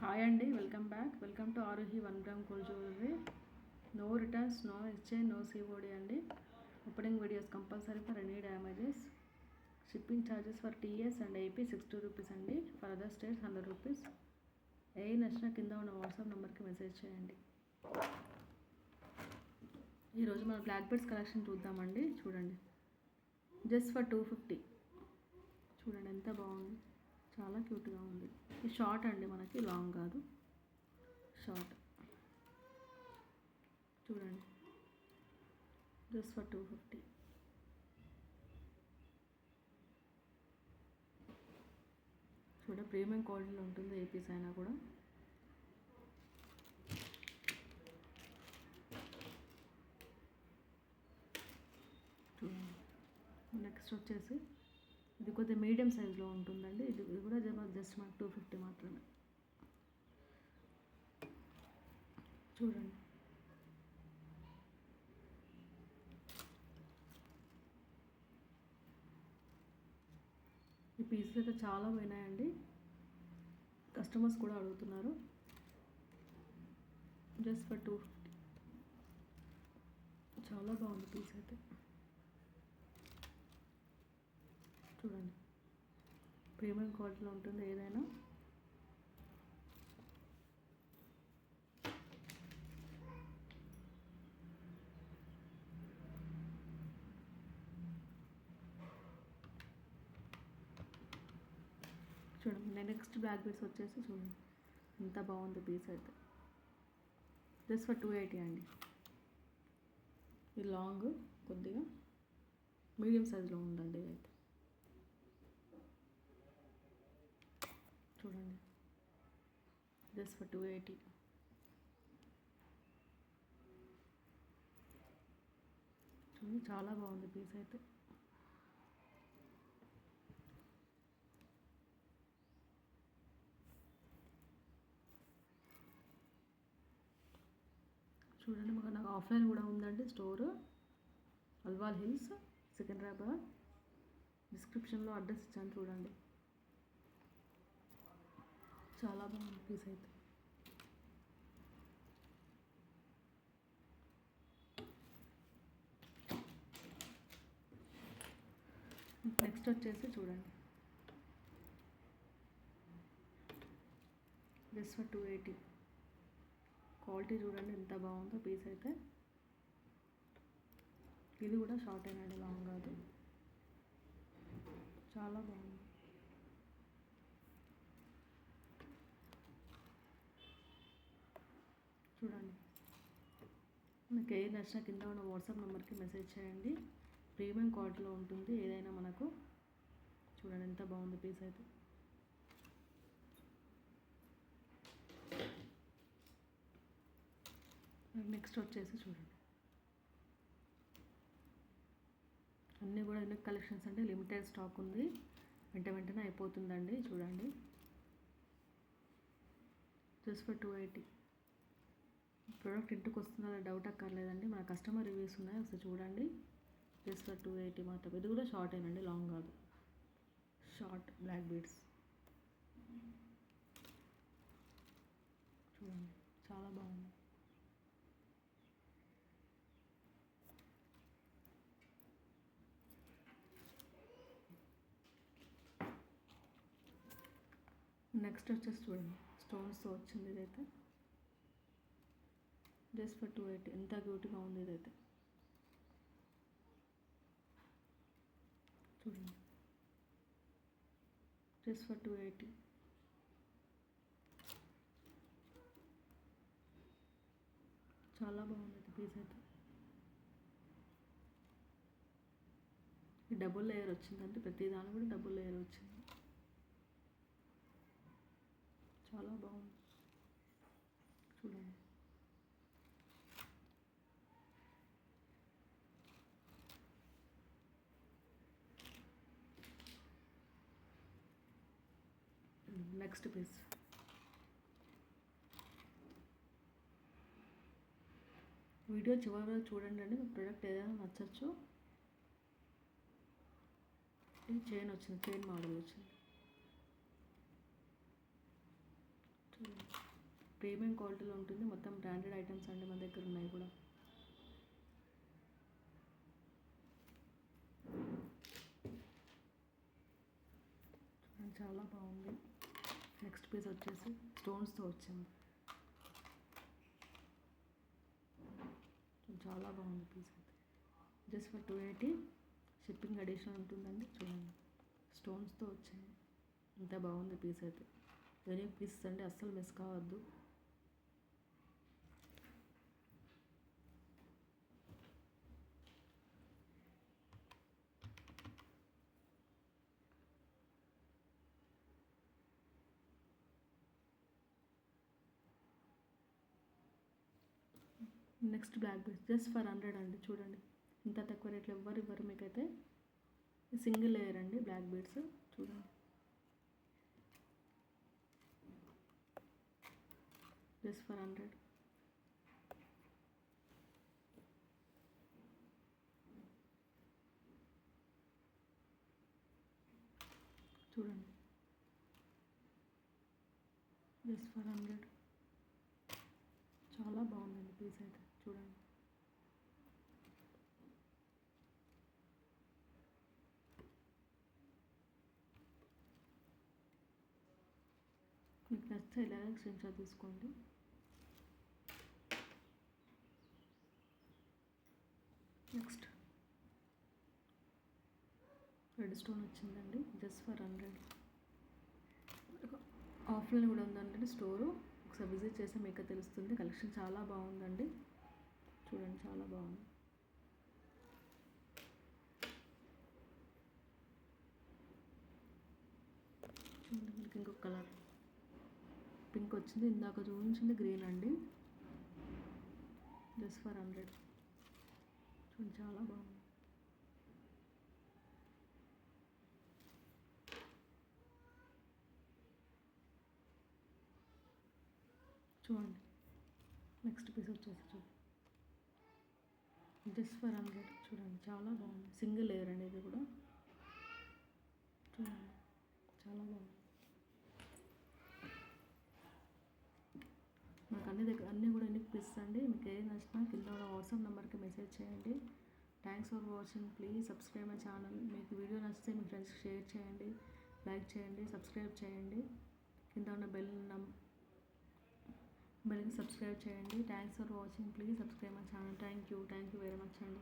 Hi అండి, welcome back. Welcome to Aarohi 1 gram gold jewellery. No returns, no exchange, no COD అండి. Opening videos compulsory for any damages. Shipping charges for TS and AP 60 rupees అండి. For other states 100 rupees. ఏ నచ్చిన కింద ఉన్న WhatsApp నెంబర్కి message చేయండి. ఈరోజు మన బ్లాక్ బెడ్స్ కలెక్షన్ చూద్దామండి. చూడండి, జస్ట్ ఫర్ 250. చూడండి ఎంత బాగుంది, చాలా క్యూట్గా ఉంది. ఇది షార్ట్ అండి, మనకి లాంగ్ కాదు, షార్ట్. చూడండి, జస్ట్ ఫర్ 250. ప్రీమియం క్వాలిటీలో ఉంటుంది, ఏ పీస్ అయినా కూడా. చూడండి, నెక్స్ట్ వచ్చేసి ఇది కొద్దిగా మీడియం సైజులో ఉంటుందండి. ఇది కూడా జస్ట్ మనకు 250 మాత్రమే. చూడండి, ఈ పీసెస్ అయితే చాలా పోయినాయండి, కస్టమర్స్ కూడా అడుగుతున్నారు. Just for 250. చాలా బాగుంది పీస్ అయితే. చూడండి, ప్రీమియం క్వాలిటీలో ఉంటుంది ఏదైనా. చూడండి, నెక్స్ట్ బ్లాక్ బీడ్స్ వచ్చేసి చూడండి ఎంత బాగుంది పీస్ అయితే. జస్ట్ ఫర్ 280 అండి. ఇది లాంగ్, కొద్దిగా మీడియం సైజులో ఉందండి ఇదైతే. చూడండి, జస్ట్ ఫర్ 280. చూడండి, చాలా బాగుంది పీస్ అయితే. చూడండి, నాకు ఆఫ్లైన్ కూడా ఉందండి స్టోర్, అల్వాల్ హిల్స్, సికింద్రాబాద్. డిస్క్రిప్షన్లో అడ్రస్ ఇచ్చాను, చూడండి. చాలా బాగుంది పీస్ అయితే. నెక్స్ట్ వచ్చేసి చూడండి, జస్ట్ ఫర్ 280. క్వాలిటీ చూడండి ఎంత బాగుందో పీస్ అయితే. ఇది కూడా షార్ట్ అయినాడు, లాంగ్ కాదు. చాలా బాగుంది. చూడండి, మీకు ఏ నచ్చిన కింద ఉన్న వాట్సాప్ నెంబర్కి మెసేజ్ చేయండి. ప్రీమియం క్వాలిటీలో ఉంటుంది ఏదైనా మనకు. చూడండి ఎంత బాగుంది పీస్ అయితే. నెక్స్ట్ వచ్చేసి చూడండి, అన్నీ కూడా ఎన్ని కలెక్షన్స్ అంటే లిమిటెడ్ స్టాక్ ఉంది, వెంటనే అయిపోతుందండి. చూడండి, జస్ట్ ఫర్ 280. ప్రోడక్ట్ ఇంటికి వస్తుందో డౌట్ అక్కర్లేదండి, మన కస్టమర్ రివ్యూస్ ఉన్నాయి, ఒకసారి చూడండి. జస్ట్ ఫర్ 280 మాత్రం. ఇది కూడా షార్ట్ అయినండి, లాంగ్ కాదు, షార్ట్ బ్లాక్ బీడ్స్. చూడండి, చాలా బాగుంది. నెక్స్ట్ వచ్చేసి చూడండి, స్టోన్స్తో వచ్చింది ఇదైతే. Just for 280. ఎంత క్యూట్గా ఉంది ఇదైతే. చూడండి, జస్ట్ ఫర్ 280. చాలా బాగుంది పీస్ అయితే. ఈ డబుల్ లేయర్ వచ్చిందంటే ప్రతి దాని కూడా డబుల్ లేయర్ వచ్చింది. చాలా బాగుంది. చూడండి, నెక్స్ట్ పీస్. వీడియో చివరిలో చూడండి అండి, మీ ప్రోడక్ట్ ఏదైనా నచ్చచ్చు. ఈ చైన్ వచ్చింది, చైన్ మోడల్ వచ్చింది. చూడండి. ప్రీమియం క్వాలిటీలో ఉంటుంది. మొత్తం బ్రాండెడ్ ఐటమ్స్ అండి మన దగ్గర ఉన్నాయి కూడా. చాలా బాగుంది. నెక్స్ట్ పీస్ వచ్చేసి స్టోన్స్తో వచ్చింది. చాలా బాగుంది పీస్ అయితే. జస్ట్ ఫర్ 280 షిప్పింగ్ అడిషనల్ ఉంటుందండి. చూడండి స్టోన్స్తో వచ్చింది. ఇంత బాగుంది పీస్ అయితే. యూనిక్ పీసెస్ అండి, అస్సలు మిస్ కావద్దు. Next black beads just for 100 అండి. చూడండి ఇంత తక్కువ రేట్లో ఎవ్వరు ఇవ్వరు మీకైతే. సింగిల్ లేయర్ అండి బ్లాక్ బీడ్స్. చూడండి జస్ట్ ఫర్ 100. చూడండి జస్ట్ ఫర్ 100. చాలా బాగుందండి పీస్ అయితే. చూడండి మీకు నచ్చితే ఇలాగే స్క్రీన్షాట్ తీసుకోండి. నెక్స్ట్ రెడ్ స్టోన్ వచ్చిందండి జస్ట్ ఫర్ 100. ఆఫ్లైన్ కూడా ఉందండి స్టోరు. ఒకసారి విజిట్ చేస్తే మీకు తెలుస్తుంది. కలెక్షన్ చాలా బాగుందండి. చూడండి చాలా బాగుంది. చూడండి మీకు ఇంకొక కలర్ పింక్ వచ్చింది. ఇందాక చూపించింది గ్రీన్ అండి. Just for 100. చూడండి చాలా బాగుంది. చూడండి నెక్స్ట్ పీస్ వచ్చేసి చూడండి జస్ట్ ఫర్ 100. చూడండి చాలా బాగుంది. సింగిల్ లేయర్ అండి ఇది కూడా. చూడండి చాలా బాగుంది. నాకు అన్నీ కూడా యూనిక్ పీసెస్ అండి. మీకు ఏది నచ్చినా కింద ఉన్న వాట్సాప్ నెంబర్కి మెసేజ్ చేయండి. Thanks for watching. Please subscribe my channel. మీకు వీడియో నచ్చితే మీ ఫ్రెండ్స్కి షేర్ చేయండి, లైక్ చేయండి, సబ్స్క్రైబ్ చేయండి. కింద ఉన్న బెల్ని సబ్స్క్రైబ్ చేయండి. Thanks for watching. Please subscribe my channel. Thank you very much అండి.